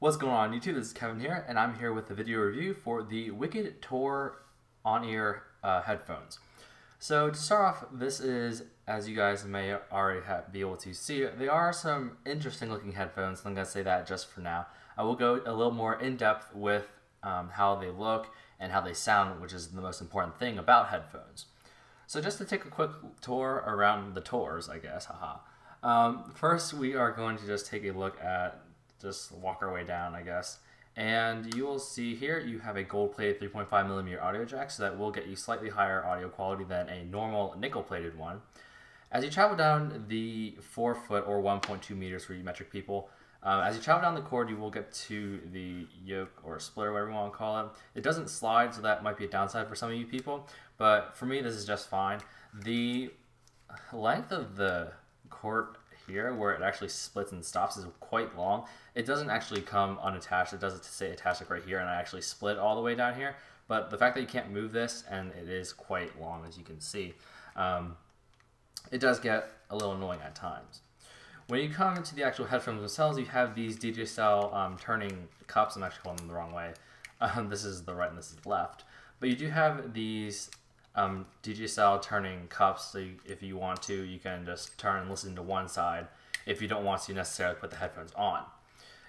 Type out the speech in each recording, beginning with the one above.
What's going on YouTube? This is Kevin here, and I'm here with a video review for the Wicked Tour on-ear headphones. So to start off, this is, as you guys may already be able to see, they are some interesting looking headphones. I'm going to say that just for now. I will go a little more in depth with how they look and how they sound, which is the most important thing about headphones. So just to take a quick tour around the tours, I guess, haha. First, we are going to just take a look at, just walk our way down, I guess. And you will see here you have a gold-plated 3.5mm audio jack, so that will get you slightly higher audio quality than a normal nickel-plated one. As you travel down the 4 foot or 1.2 meters for you metric people, as you travel down the cord, you will get to the yoke or splitter, whatever you want to call it. It doesn't slide, so that might be a downside for some of you people, but for me, this is just fine. The length of the cord here, where it actually splits and stops, is quite long. It doesn't actually come unattached. It doesn't say attach it right here, and I actually split all the way down here. But the fact that you can't move this, and it is quite long, as you can see, it does get a little annoying at times. When you come into the actual headphones themselves, you have these DJ style turning cups. I'm actually calling them the wrong way. This is the right and this is the left. But you do have these DJ style turning cups, so if you want to, you can just turn and listen to one side if you don't want to necessarily put the headphones on.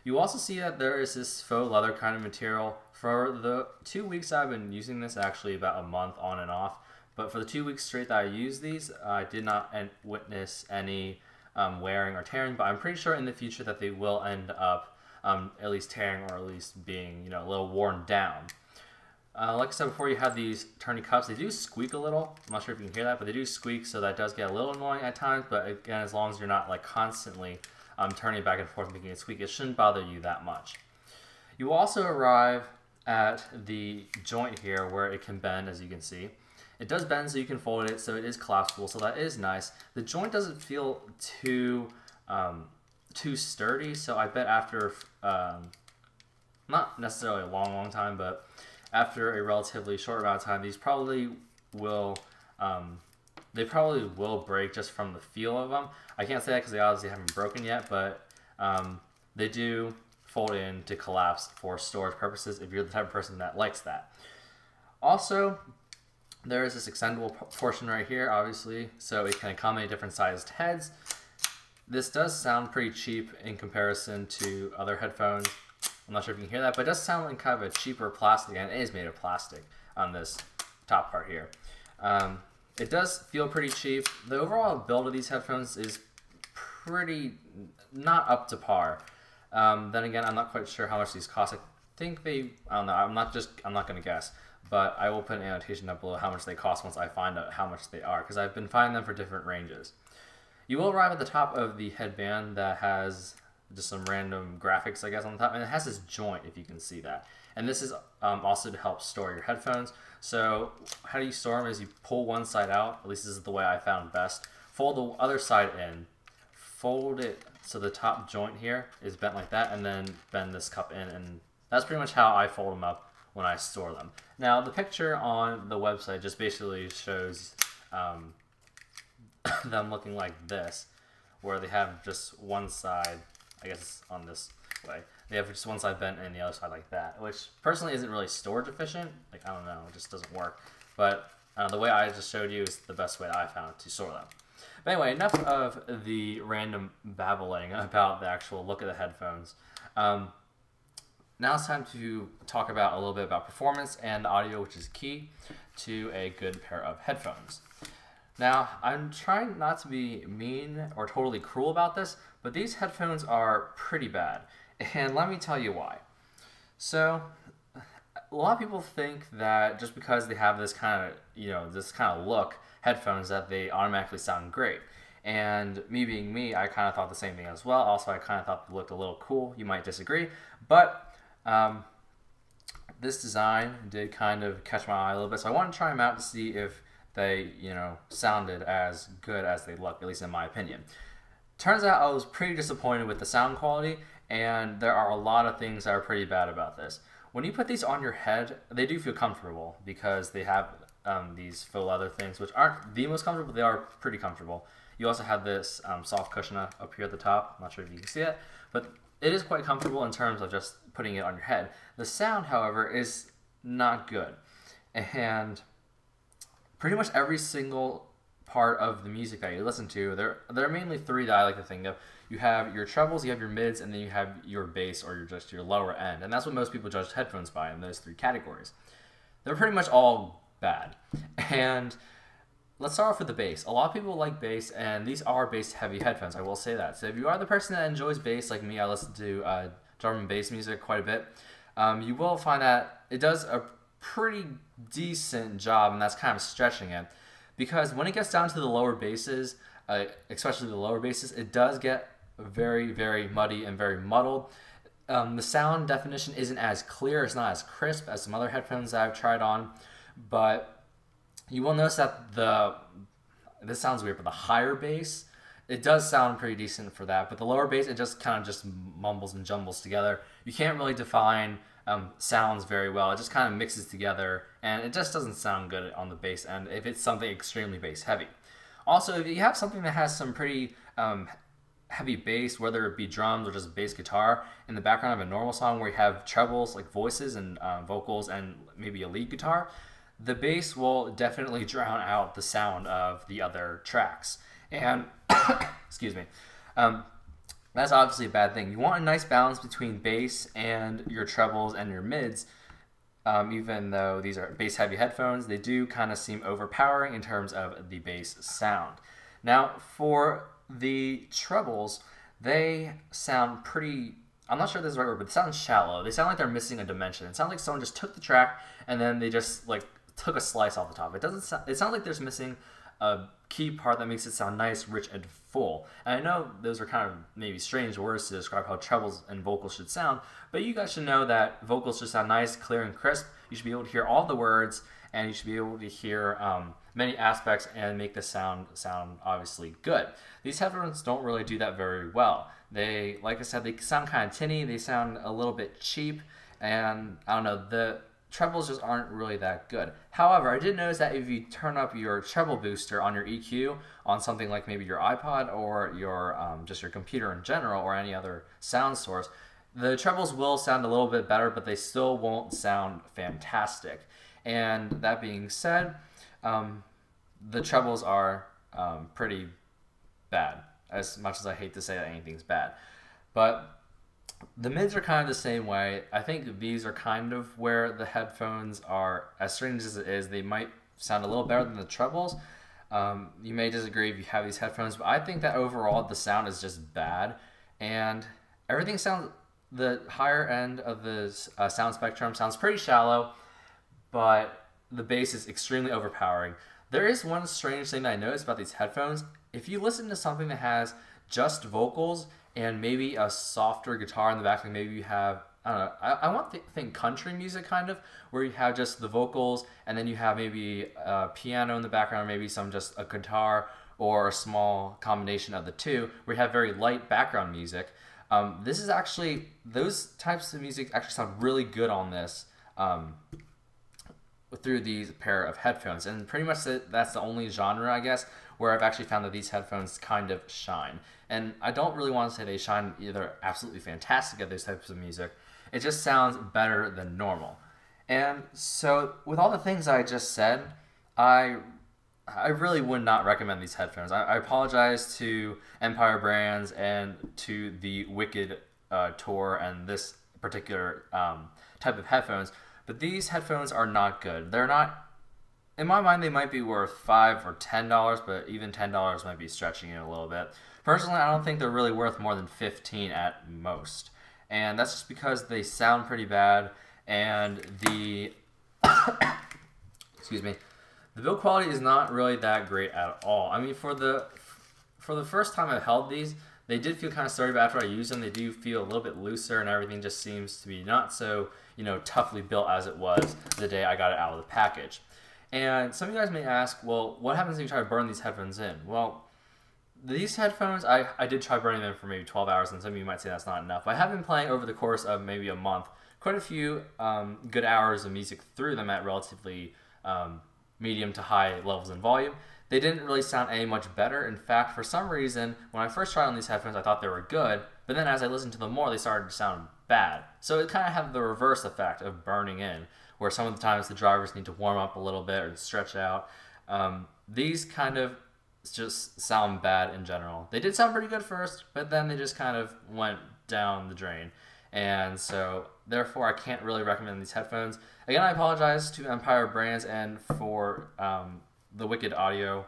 You also see that there is this faux leather kind of material. For the 2 weeks I've been using this, actually about a month on and off, but for the 2 weeks straight that I used these, I did not witness any wearing or tearing, but I'm pretty sure in the future that they will end up at least tearing, or at least being, a little worn down. Like I said before, you have these turning cups. They do squeak a little. I'm not sure if you can hear that, but they do squeak, so that does get a little annoying at times. But again, as long as you're not constantly turning back and forth making it squeak, it shouldn't bother you that much. You will also arrive at the joint here where it can bend, as you can see. It does bend, so you can fold it, so it is collapsible, so that is nice. The joint doesn't feel too sturdy, so I bet after not necessarily a long time, but after a relatively short amount of time, these probably will break just from the feel of them. I can't say that because they obviously haven't broken yet, but they do fold in to collapse for storage purposes if you're the type of person that likes that. Also, there is this extendable portion right here, obviously, so it can accommodate different sized heads. This does sound pretty cheap in comparison to other headphones. I'm not sure if you can hear that, but it does sound like kind of a cheaper plastic, and it is made of plastic on this top part here. It does feel pretty cheap. The overall build of these headphones is pretty not up to par. Then again, I'm not quite sure how much these cost. I think I don't know, I'm not going to guess, but I will put an annotation down below how much they cost once I find out how much they are, because I've been finding them for different ranges. You will arrive at the top of the headband that has just some random graphics, I guess, on the top, and it has this joint, if you can see that. And this is also to help store your headphones. So how do you store them is you pull one side out, at least this is the way I found best, fold the other side in, fold it so the top joint here is bent like that, and then bend this cup in, and that's pretty much how I fold them up when I store them. Now the picture on the website just basically shows them looking like this, where they have just one side, I guess on this way, they have just one side bent and the other side like that, which personally isn't really storage efficient. I don't know, it just doesn't work. But the way I just showed you is the best way I found to store them. But anyway, enough of the random babbling about the actual look of the headphones. Now it's time to talk about a little bit about performance and audio, which is key to a good pair of headphones. Now, I'm trying not to be mean or totally cruel about this, but these headphones are pretty bad, and let me tell you why. So, a lot of people think that just because they have this kind of look, headphones, that they automatically sound great. And me being me, I kind of thought the same thing as well. Also, I kind of thought they looked a little cool. You might disagree, but this design did kind of catch my eye a little bit, so I wanted to try them out to see if they, sounded as good as they look, at least in my opinion. Turns out I was pretty disappointed with the sound quality, and there are a lot of things that are pretty bad about this. When you put these on your head, they do feel comfortable because they have these faux leather things, which aren't the most comfortable, but they are pretty comfortable. You also have this soft cushion up here at the top. I'm not sure if you can see it, but it is quite comfortable in terms of just putting it on your head. The sound, however, is not good. And pretty much every single part of the music that you listen to, there are mainly three that I like to think of. You have your trebles, you have your mids, and then you have your bass or your lower end. And that's what most people judge headphones by, in those three categories. They're pretty much all bad. And let's start off with the bass. A lot of people like bass, and these are bass-heavy headphones, I will say that. So if you are the person that enjoys bass, like me, I listen to drum and bass music quite a bit, you will find that it does a pretty decent job, and that's kind of stretching it. Because when it gets down to the lower basses, especially the lower basses, it does get very, very muddy and very muddled. The sound definition isn't as clear, it's not as crisp as some other headphones that I've tried on, but you will notice that this sounds weird, but the higher bass, it does sound pretty decent for that, but the lower bass, it just kind of just mumbles and jumbles together. You can't really define sounds very well. It just kind of mixes together, and it just doesn't sound good on the bass end if it's something extremely bass heavy. Also, if you have something that has some pretty heavy bass, whether it be drums or just bass guitar, in the background of a normal song where you have trebles like voices and vocals and maybe a lead guitar, the bass will definitely drown out the sound of the other tracks. And excuse me, that's obviously a bad thing. You want a nice balance between bass and your trebles and your mids. Even though these are bass heavy headphones, they do kind of seem overpowering in terms of the bass sound. Now for the trebles, they sound pretty, I'm not sure if this is the right word, but they sound shallow. They sound like they're missing a dimension. It sounds like someone just took the track and then they just like took a slice off the top. It sounds like there's missing a key part that makes it sound nice, rich, and full. And I know those are kind of maybe strange words to describe how trebles and vocals should sound, but you guys should know that vocals should sound nice, clear, and crisp. You should be able to hear all the words, and you should be able to hear many aspects and make the sound obviously good. These headphones don't really do that very well. They, like I said, they sound kind of tinny, they sound a little bit cheap, and I don't know, the trebles just aren't really that good. However, I did notice that if you turn up your treble booster on your EQ on something like maybe your iPod or your just your computer in general or any other sound source, the trebles will sound a little bit better, but they still won't sound fantastic. And that being said, the trebles are pretty bad, as much as I hate to say that anything's bad. But the mids are kind of the same way. I think these are kind of where the headphones are, as strange as it is, they might sound a little better than the trebles. You may disagree if you have these headphones, but I think that overall the sound is just bad. And everything sounds, the higher end of the sound spectrum sounds pretty shallow, but the bass is extremely overpowering. There is one strange thing that I noticed about these headphones. If you listen to something that has just vocals and maybe a softer guitar in the back, like maybe you have, I don't know, I want to think country music kind of, where you have just the vocals and then you have maybe a piano in the background, or maybe just a guitar or a small combination of the two, where you have very light background music. This is actually, those types of music actually sound really good on this through these pair of headphones. And pretty much that's the only genre, I guess, where I've actually found that these headphones kind of shine. And I don't really want to say they shine either absolutely fantastic at those types of music. It just sounds better than normal. And so with all the things I just said, I really would not recommend these headphones. I apologize to Empire Brands and to the Wicked Tour and this particular type of headphones, but these headphones are not good. They're not, in my mind, they might be worth $5 or $10, but even $10 might be stretching it a little bit. Personally, I don't think they're really worth more than $15 at most. And that's just because they sound pretty bad, and the excuse me, the build quality is not really that great at all. I mean, for the first time I held these, they did feel kind of sturdy, but after I used them, they do feel a little bit looser, and everything just seems to be not so, toughly built as it was the day I got it out of the package. And some of you guys may ask, well, what happens if you try to burn these headphones in? Well, these headphones, I did try burning them for maybe 12 hours, and some of you might say that's not enough. But I have been playing over the course of maybe a month quite a few good hours of music through them at relatively medium to high levels in volume. They didn't really sound any much better. In fact, for some reason, when I first tried on these headphones, I thought they were good, but then as I listened to them more, they started to sound bad. So it kind of had the reverse effect of burning in, where some of the times the drivers need to warm up a little bit or stretch out. These kind of just sound bad in general. They did sound pretty good first, but then they just kind of went down the drain. And so therefore I can't really recommend these headphones. Again, I apologize to Empire Brands and for the Wicked Audio,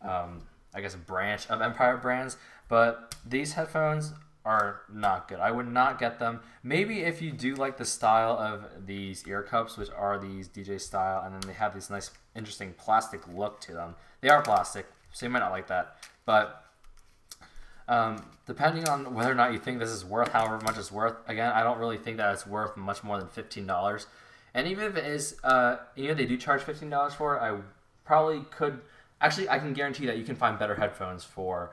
I guess, a branch of Empire Brands, but these headphones are not good. I would not get them. Maybe if you do like the style of these ear cups, which are these DJ style, and then they have this nice, interesting plastic look to them. They are plastic, so you might not like that. But depending on whether or not you think this is worth however much it's worth, again, I don't really think that it's worth much more than $15. And even if it is, they do charge $15 for it, I probably could. Actually, I can guarantee that you can find better headphones for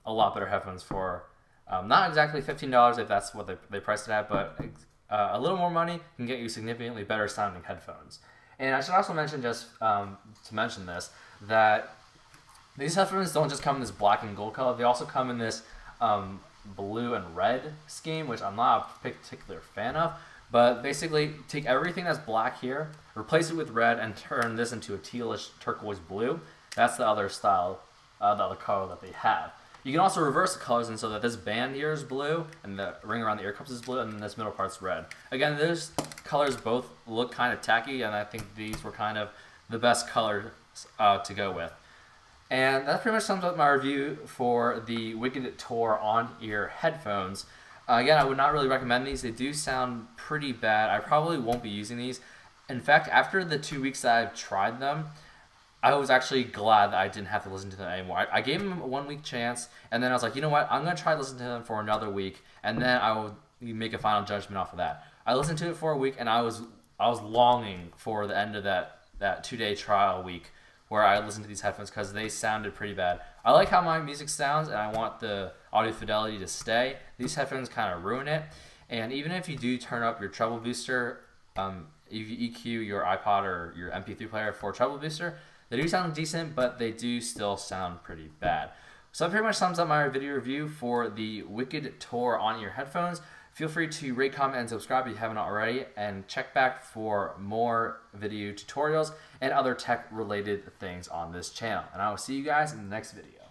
a lot better headphones for not exactly $15 if that's what they priced it at, but a little more money can get you significantly better sounding headphones. And I should also mention, just to mention this, that these headphones don't just come in this black and gold color. They also come in this blue and red scheme, which I'm not a particular fan of. But basically, take everything that's black here, replace it with red, and turn this into a tealish turquoise blue. That's the other style, the other color that they have. You can also reverse the colors, and so that this band here is blue, and the ring around the ear cups is blue, and then this middle part's red. Again, those colors both look kind of tacky, and I think these were kind of the best colors to go with. And that pretty much sums up my review for the Wicked Tour on-ear headphones. Again, I would not really recommend these. They do sound pretty bad. I probably won't be using these. In fact, after the 2 weeks that I've tried them, I was actually glad that I didn't have to listen to them anymore. I gave them a 1 week chance, and then I was like, you know what? I'm going to try listening to them for another week, and then I will make a final judgment off of that. I listened to it for a week, and I was longing for the end of that 2-day trial week where I listened to these headphones because they sounded pretty bad. I like how my music sounds, and I want the audio fidelity to stay. These headphones kind of ruin it. And even if you do turn up your treble booster, if you EQ your iPod or your MP3 player for treble booster, they do sound decent, but they do still sound pretty bad. So that pretty much sums up my video review for the Wicked Tour on-ear headphones. Feel free to rate, comment, and subscribe if you haven't already, and check back for more video tutorials and other tech-related things on this channel. And I will see you guys in the next video.